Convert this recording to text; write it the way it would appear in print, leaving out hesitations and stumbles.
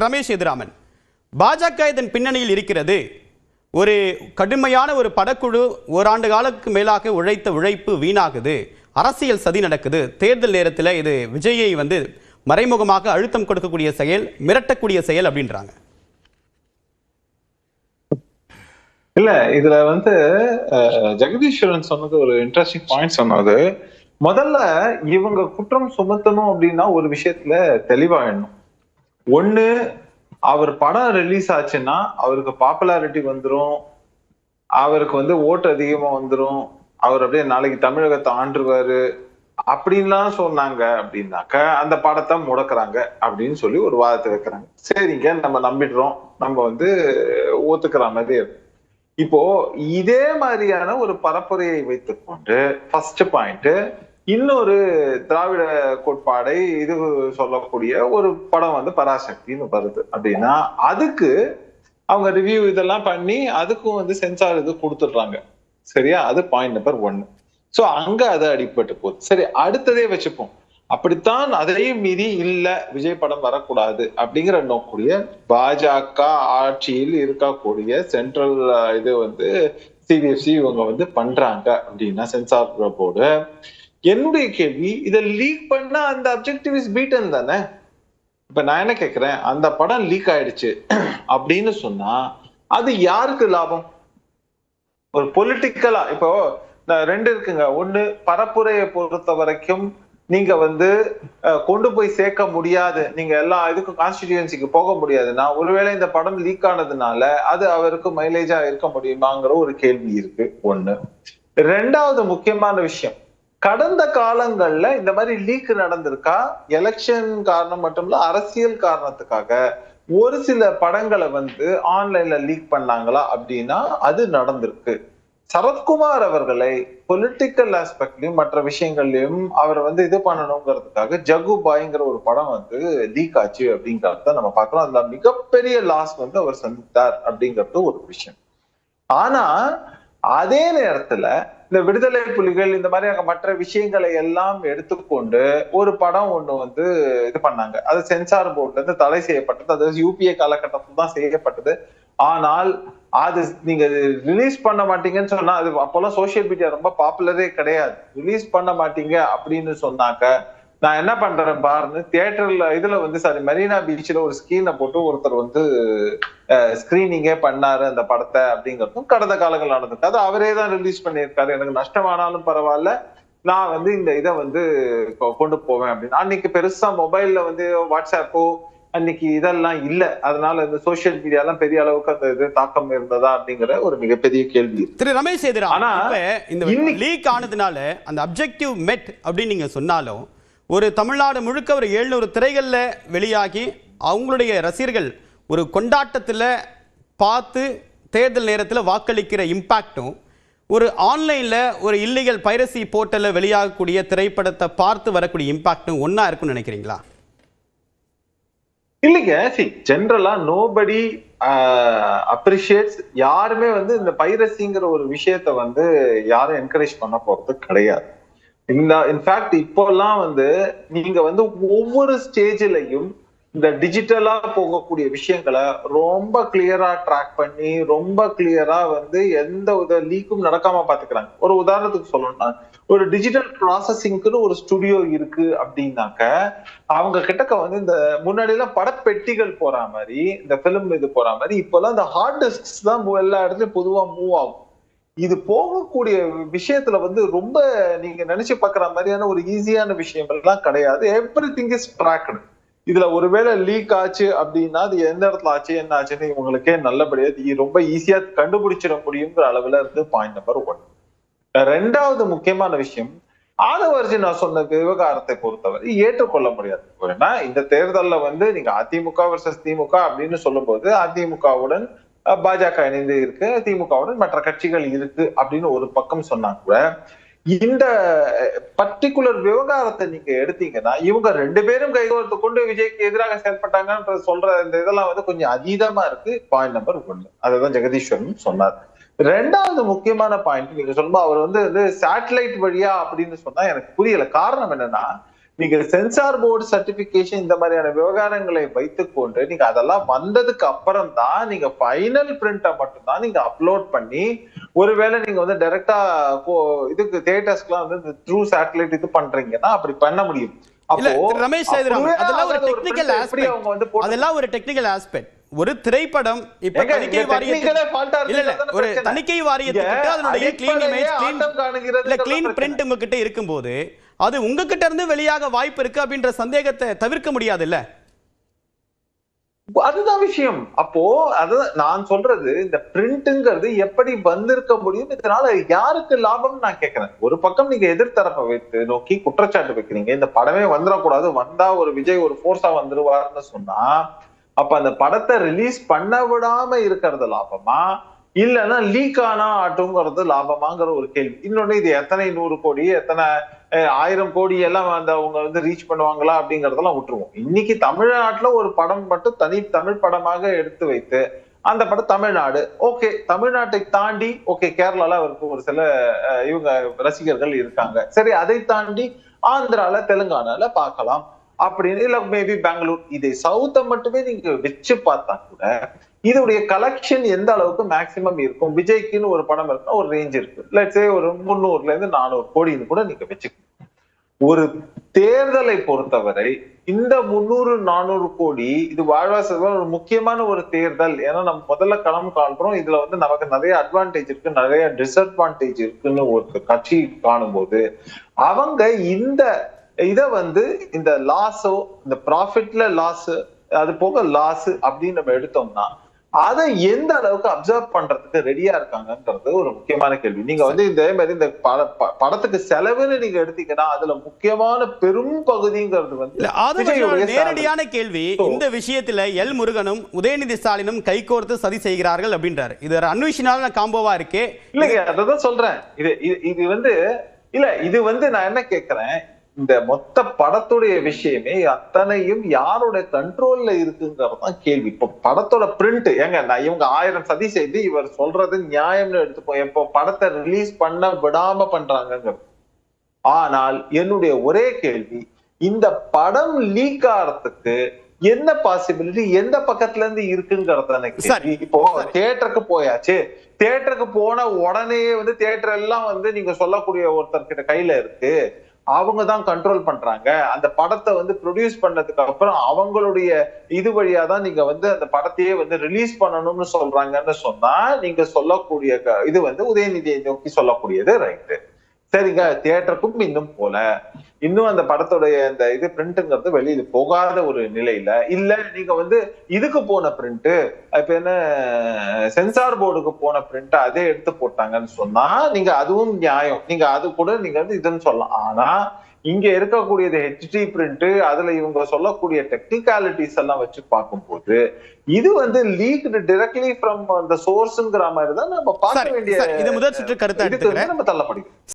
ரமேஷ் எதிராமன், பாஜக இதன் பின்னணியில் இருக்கிறது. ஒரு கடுமையான ஒரு படக்குழு ஓராண்டு காலத்துக்கு மேலாக உழைத்த உழைப்பு வீணாகுது, அரசியல் சதி நடக்குது, தேர்தல் நேரத்தில் இது விஜயை மறைமுகமாக அழுத்தம் கொடுக்கக்கூடிய செயல், மிரட்டக்கூடிய செயல் அப்படின்றாங்க. இல்ல, இதுல ஜெகதீஸ்வரன் சொன்னது ஒரு இன்ட்ரெஸ்டிங் பாயிண்ட் சொன்னது. முதல்ல இவங்க குற்றம் சுமத்தணும் அப்படின்னா ஒரு விஷயத்துல தெளிவாயிடணும். ஒண்ணு, அவர் படம் ரிலீஸ் ஆச்சுன்னா அவருக்கு பாப்புலாரிட்டி வந்துரும், அவருக்கு ஓட்டு அதிகமா வந்துரும், அவர் அப்படியே நாளைக்கு தமிழகத்தை ஆண்டுருவாரு அப்படின்லாம் சொன்னாங்க அப்படின்னாக்க அந்த படத்தை முடக்குறாங்க அப்படின்னு சொல்லி ஒரு வாதத்தை வைக்கிறாங்க. சரிங்க, நம்ம நம்பிடுறோம், நம்ம ஒத்துக்கிற மாதிரி. இப்போ இதே மாதிரியான ஒரு பரப்புரையை வைத்துக்கொண்டு ஃபர்ஸ்ட் பாயிண்ட், இன்னொரு திராவிட கோட்பாடை இது சொல்லக்கூடிய ஒரு படம் பராசக்தின்னு வருது அப்படின்னா அதுக்கு அவங்க ரிவ்யூ இதெல்லாம் பண்ணி அதுக்கும் சென்சார் இது கொடுத்துடுறாங்க. சரியா? அது பாயிண்ட் நம்பர் 1. சோ அங்க அது அடிபட்டு போகுது. சரி, அடுத்ததே வச்சுப்போம். அப்படித்தான் அதையும் மீறி இல்ல விஜய் படம் வரக்கூடாது அப்படிங்கிற நோக்கூடிய பாஜக ஆட்சியில் இருக்கக்கூடிய சென்ட்ரல் இது சிபிஎஃப்சி இவங்க பண்றாங்க அப்படின்னா சென்சார் போர்டு. என்னுடைய கேள்வி, இதை லீக் பண்ணா அந்த அப்ஜெக்டிவ் இஸ் பீட்டன் தானே? இப்ப நான் என்ன கேக்குறேன், அந்த படம் லீக் ஆயிடுச்சு அப்படின்னு சொன்னா அது யாருக்கு லாபம்? ஒரு பொலிட்டிக்கலா இப்போ ரெண்டு இருக்குங்க. ஒண்ணு, பரப்புரையை பொறுத்த வரைக்கும் நீங்க கொண்டு போய் சேர்க்க முடியாது, நீங்க எல்லா இதுக்கும் கான்ஸ்டிடியூன்சிக்கு போக முடியாதுன்னா ஒருவேளை இந்த படம் லீக் ஆனதுனால அது அவருக்கு மைலேஜா இருக்க முடியுமாங்கிற ஒரு கேள்வி இருக்கு. ஒண்ணு. ரெண்டாவது முக்கியமான விஷயம், கடந்த காலங்கள்ல இந்த மாதிரி லீக் நடந்திருக்கா? எலெக்ஷன் காரணம் மட்டும் இல்ல, அரசியல் காரணத்துக்காக ஒரு சில படங்களை ஆன்லைன்ல லீக் பண்ணாங்களா அப்படின்னா அது நடந்திருக்கு. சரத்குமார் அவர்களை பொலிட்டிக்கல் ஆஸ்பெக்ட்லயும் மற்ற விஷயங்கள்லயும் அவர் இது பண்ணணுங்கிறதுக்காக ஜகுபாய்ங்கிற ஒரு படம் லீக் ஆச்சு அப்படிங்கறத நம்ம பார்க்கிறோம். அதுல மிகப்பெரிய லாஸ் அவர் சந்தித்தார் அப்படிங்கிறது ஒரு விஷயம். ஆனா அதே நேரத்துல இந்த விடுதலை புலிகள் இந்த மாதிரி மற்ற விஷயங்களை எல்லாம் எடுத்துக்கொண்டு ஒரு படம் ஒண்ணு இது பண்ணாங்க. அது சென்சார் போர்ட்ல இருந்து தடை செய்யப்பட்டது. அது யூபிஏ காலகட்டத்தில் தான் செய்யப்பட்டது. ஆனால் அது நீங்க ரிலீஸ் பண்ண மாட்டீங்கன்னு சொன்னா, அது அப்பெல்லாம் சோசியல் மீடியா ரொம்ப பாப்புலரே கிடையாது. ரிலீஸ் பண்ண மாட்டீங்க அப்படின்னு சொன்னாக்க நான் என்ன பண்றேன் பாருன்னு தியேட்டர்ல இதுல சாரி மெரினா பீச்ல ஒரு ஸ்கிரீனை போட்டு ஒருத்தர் ஸ்கிரீனிங்கே பண்ணாரு அந்த படத்தை அப்படிங்கிறதும் கடந்த காலங்கள் நடந்திருக்கு. அது அவரே தான் ரிலீஸ் பண்ணியிருக்காரு. எனக்கு நஷ்டமானாலும் பரவாயில்ல, நான் இந்த இதை கொண்டு போவேன் அப்படின்னு. அன்னைக்கு பெருசா மொபைல்ல வாட்ஸ்அப்போ அன்னைக்கு இதெல்லாம் இல்ல. அதனால இந்த சோசியல் மீடியா எல்லாம் பெரிய அளவுக்கு அந்த இது தாக்கம் இருந்ததா அப்படிங்கிற ஒரு மிகப்பெரிய கேள்வி. திரு ரமேஷ் எதிராமன், இந்த லீக் ஆனதுனால அந்த அப்ஜெக்டிவ் மெட் அப்படின்னு நீங்க சொன்னாலும் ஒரு தமிழ்நாடு முழுக்க ஒரு 700 திரைகள்ல வெளியாகி அவங்களுடைய ரசிகர்கள் ஒரு கொண்டாட்டத்துல பார்த்து தேர்தல் நேரத்தில் வாக்களிக்கிற இம்பாக்டும் ஒரு ஆன்லைன்ல ஒரு இல்லீகல் பைரசி போர்ட்டல்ல வெளியாகக்கூடிய திரைப்படத்தை பார்த்து வரக்கூடிய இம்பாக்டும் ஒன்னா இருக்குன்னு நினைக்கிறீங்களா? இல்லைங்க, ஜெனரலா நோபடி அப்ரிஷியேட்ஸ். யாருமே இந்த பைரசிங்கிற ஒரு விஷயத்த யாரும் என்கரேஜ் பண்ண போறது கிடையாது. இன்ஃபேக்ட் இப்போல்லாம் நீங்க ஒவ்வொரு ஸ்டேஜ்லயும் இந்த டிஜிட்டலா போகக்கூடிய விஷயங்களை ரொம்ப கிளியரா ட்ராக் பண்ணி ரொம்ப கிளியரா எந்த வித லீக்கும் நடக்காம பாத்துக்கிறாங்க. ஒரு உதாரணத்துக்கு சொல்லணும்னா, ஒரு டிஜிட்டல் ப்ராசஸிங்க்குன்னு ஒரு ஸ்டுடியோ இருக்கு அப்படின்னாக்க அவங்க கிட்டக்க இந்த முன்னாடி எல்லாம் படப்பெட்டிகள் போற மாதிரி, இந்த பிலிம் இது போற மாதிரி இப்பெல்லாம் இந்த ஹார்ட் டிஸ்க்ஸ் தான் எல்லா இடத்துலயும் பொதுவா மூவ் ஆகும். இது போகக்கூடிய விஷயத்துல ரொம்ப நீங்க நினைச்சு பாக்குற மாதிரியான ஒரு ஈஸியான விஷயம் எல்லாம் கிடையாது. Every thing is tracked. இதுல ஒருவேளை லீக் ஆச்சு அப்படின்னா அது எந்த இடத்துல ஆச்சு என்ன ஆச்சுன்னு இவங்களுக்கே நல்லபடியா ரொம்ப ஈஸியா கண்டுபிடிச்சிட முடியுங்கிற அளவுல பாயிண்ட் நம்பர் 1. ரெண்டாவது முக்கியமான விஷயம், ஆதவர்ஜி நான் சொன்ன விவகாரத்தை பொறுத்தவரை ஏற்றுக்கொள்ள முடியாது. ஏன்னா இந்த தேர்தல்ல நீங்க அதிமுக வர்சஸ் திமுக அப்படின்னு சொல்லும் போது அதிமுகவுடன் பாஜக இணைந்து இருக்கு, திமுகவுடன் மற்ற கட்சிகள் இருக்கு அப்படின்னு ஒரு பக்கம் சொன்னா கூட இந்த பர்டிகுலர் விவகாரத்தை நீங்க எடுத்தீங்கன்னா இவங்க 2 பேரும் கைகோர்த்து கொண்டு விஜய்க்கு எதிராக செயல்பட்டாங்கன்ற சொல்ற இந்த இதெல்லாம் கொஞ்சம் அதீதமா இருக்கு. Point number 1. அதுதான் ஜெகதீஸ்வரன் சொன்னார். ரெண்டாவது முக்கியமான பாயிண்ட் நீங்க சொல்லும்போது அவர் சேட்டலைட் வழியா அப்படின்னு சொன்னா எனக்கு புரியல. காரணம் என்னன்னா, நீங்க சென்சார் போர்டு சர்டிபிகேஷன் இந்த மாதிரியான விவகாரங்களை வைத்துக்கொண்டு நீங்க அதெல்லாம் வந்ததுக்கு அப்புறம் தான் நீங்க ஃபைனல் பிரிண்ட மட்டும் தான் நீங்க அப்லோட் பண்ணி, ஒருவேளை நீங்க வந்து டைரக்டா இதுக்கு தியேட்டர்ஸ்க்குலாம் வந்து த்ரூ சேட்டலைட் இது பண்றீங்கன்னா அப்படி பண்ண முடியும். இல்ல ரமேஷ் சேதுராமன், அதெல்லாம் ஒரு டெக்னிக்கல் ஆஸ்பெக்ட், அதெல்லாம் ஒரு டெக்னிக்கல் ஆஸ்பெக்ட். ஒரு திரைப்படம் இப்ப தணிக்கை வாரியத்துக்கு இல்ல ஒரு தணிக்கை வாரியத்துக்கு அதனுடைய க்ளீன் இமேஜ் க்ளீன் பிரிண்ட் உங்ககிட்ட இருக்கும்போது அது உங்ககிட்ட இருந்து வெளியாக வாய்ப்பு இருக்கு அப்படின்ற சந்தேகத்தை தவிர்க்க முடியாது இல்ல? அதுதான் விஷயம். அப்போ அதுதான் நான் சொல்றது, இந்த பிரிண்ட்ங்கிறது எப்படி வந்திருக்க முடியும், இதனால யாருக்கு லாபம் நான் கேட்கிறேன். ஒரு பக்கம் நீங்க எதிர்த்தரப்பை வைத்து நோக்கி குற்றச்சாட்டு வைக்கிறீங்க, இந்த படமே வந்துடக்கூடாது, வந்தா ஒரு விஜய் ஒரு போர்ஸா வந்துருவாருன்னு சொன்னா அப்ப அந்த படத்தை ரிலீஸ் பண்ண விடாம இருக்கிறது லாபமா, இல்லைன்னா லீக் ஆனா ஆட்டுங்கிறது லாபமாங்கிற ஒரு கேள்வி. இன்னொன்னு, இது எத்தனை 100 கோடி எத்தனை 1000 கோடி எல்லாம் அந்த அவங்க வந்து ரீச் பண்ணுவாங்களா அப்படிங்கறதெல்லாம் விட்டுருவோம். இன்னைக்கு தமிழ்நாட்டுல ஒரு படம் மட்டும் தனி தமிழ் படமாக எடுத்து வைத்து அந்த படம் தமிழ்நாடு ஓகே, தமிழ்நாட்டை தாண்டி ஓகே கேரளால அவருக்கு ஒரு சில இவங்க ரசிகர்கள் இருக்காங்க, சரி அதை தாண்டி ஆந்திரால தெலுங்கானால பார்க்கலாம் அப்படின்னு, இல்ல மேபி பெங்களூர், இதை சவுத்த மட்டுமே நீங்க வச்சு பார்த்தா கூட இதோடைய கலெக்ஷன் எந்த அளவுக்கு மேக்சிமம் இருக்கும். விஜய்க்குன்னு ஒரு படம் இருக்குன்னா ஒரு ரேஞ்ச் இருக்கு, லெட்ஸ் சே ஒரு 300 இருந்து 400 கோடின்னு கூட நீங்க வச்சுக்கணும். ஒரு தேர்தலை பொறுத்தவரை இந்த 300-400 கோடி இது வாழ்வாதார ஒரு முக்கியமான ஒரு தேர்தல். ஏன்னா நம்ம முதல்ல களம் காண்றோம், இதுல வந்து நமக்கு நிறைய அட்வான்டேஜ் இருக்கு, நிறைய டிஸ்அட்வான்டேஜ் இருக்குன்னு ஒரு கட்சி காணும்போது அவங்க இந்த இத வந்து இந்த லாஸோ இந்த ப்ராஃபிட்ல லாஸ் அது போக லாஸ் அப்படின்னு நம்ம எடுத்தோம்னா அதை எந்த அளவுக்கு அப்சர்வ் பண்றதுக்கு ரெடியா இருக்காங்கன்றது ஒரு முக்கியமான கேள்வி. நீங்க வந்து இதே மாதிரி இந்த படத்துக்கு செலவுன்னு நீங்க எடுத்தீங்கன்னா அதுல முக்கியமான பெரும் பகுதிங்கிறது வந்து நேரடியான கேள்வி. இந்த விஷயத்துல எல் முருகனும் உதயநிதி ஸ்டாலினும் கைகோர்த்து சதி செய்கிறார்கள் அப்படின்றாரு. இது ஒரு அன்விஷனான காம்போவா இருக்கு. இல்லைங்க, அதான் சொல்றேன். இது வந்து இல்ல, இது வந்து நான் என்ன கேட்கிறேன், இந்த மொத்த படத்துடைய விஷயமே அத்தனையும் யாரோட கண்ட்ரோல்ல இருக்குங்கிறதான் கேள்வி. இப்போ படத்தோட பிரிண்ட் ஏங்க, நான் இவங்க 1000 சதி செய்து இவர் சொல்றது நியாயம்னு எடுத்துப்போம், இப்போ படத்தை ரிலீஸ் பண்ண விடாம பண்றாங்கிறது. ஆனால் என்னுடைய ஒரே கேள்வி, இந்த படம் லீக் ஆகிறதுக்கு என்ன பாசிபிலிட்டி எந்த பக்கத்துல இருந்து இருக்குங்கிறத. இப்போ தியேட்டருக்கு போயாச்சு, தியேட்டருக்கு போன உடனே வந்து தியேட்டர் எல்லாம் வந்து நீங்க சொல்லக்கூடிய ஒருத்தர் கிட்ட கையில இருக்கு, அவங்க தான் கண்ட்ரோல் பண்றாங்க. அந்த படத்தை வந்து ப்ரொடியூஸ் பண்ணதுக்கு அப்புறம் அவங்களுடைய இது வழியா தான் நீங்க வந்து அந்த படத்தையே வந்து ரிலீஸ் பண்ணணும்னு சொல்றாங்கன்னு சொன்னா நீங்க சொல்லக்கூடிய இது வந்து உதயநிதியை நோக்கி சொல்லக்கூடியது ரைட்டு. சரிங்க, தியேட்டருக்கும் இன்னும் போல, இன்னும் அந்த படத்துடைய இந்த இது பிரிண்ட்ங்கிறது வெளியில போகாத ஒரு நிலையில இல்ல, நீங்க வந்து இதுக்கு போன பிரிண்ட் இப்ப என்ன சென்சார் போர்டுக்கு போன பிரிண்ட் அதே எடுத்து போட்டாங்கன்னு சொன்னா நீங்க அதுவும் நியாயம், நீங்க அது கூட நீங்க வந்து இதுன்னு சொல்லலாம். ஆனா இங்க இருக்கக்கூடியது ஹெச்டி பிரிண்ட், அதுல இவங்க சொல்லக்கூடிய டெக்னிகாலிட்டிஸ் எல்லாம் வச்சு பார்க்கும்போது இது வந்து லீக்டு டைரக்ட்லி ஃப்ரம் அந்த சோர்ஸ்ங்கிற மாதிரி தான் நம்ம பார்க்க வேண்டிய முதல் சுற்று கருத்தை நம்ம தள்ளப்படுகிறோம்.